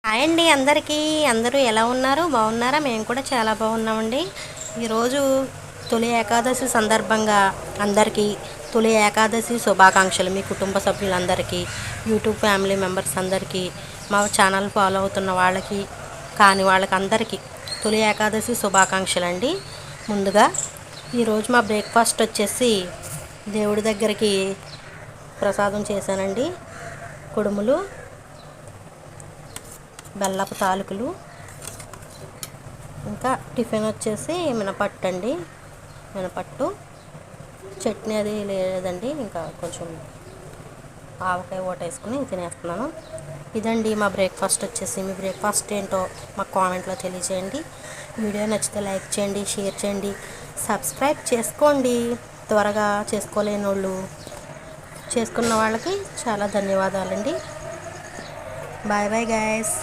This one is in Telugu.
హాయ్ అండి అందరికీ. అందరూ ఎలా ఉన్నారు? బాగున్నారా? మేము కూడా చాలా బాగున్నామండి. ఈరోజు తొలి ఏకాదశి సందర్భంగా అందరికీ తొలి ఏకాదశి శుభాకాంక్షలు. మీ కుటుంబ సభ్యులందరికీ, యూట్యూబ్ ఫ్యామిలీ మెంబర్స్ అందరికీ, మా ఛానల్ ఫాలో అవుతున్న వాళ్ళకి కాని వాళ్ళకి అందరికీ తొలి ఏకాదశి శుభాకాంక్షలు అండి. ముందుగా ఈరోజు మా బ్రేక్ఫాస్ట్ వచ్చేసి దేవుడి దగ్గరికి ప్రసాదం చేశానండి. కుడుములు, బెల్లపు తాలూకులు, ఇంకా టిఫిన్ వచ్చేసి మినపట్టు అండి. మినపట్టు చట్నీ అది లేదండి, ఇంకా కొంచెం ఆవకాయ ఓట వేసుకుని తినేస్తున్నాను. ఇదండి మా బ్రేక్ఫాస్ట్ వచ్చేసి. మీ బ్రేక్ఫాస్ట్ ఏంటో మాకు కామెంట్లో తెలియజేయండి. వీడియో నచ్చితే లైక్ చేయండి, షేర్ చేయండి, సబ్స్క్రైబ్ చేసుకోండి. త్వరగా చేసుకోలేని వాళ్ళు, చేసుకున్న వాళ్ళకి చాలా ధన్యవాదాలండి. Bye bye guys.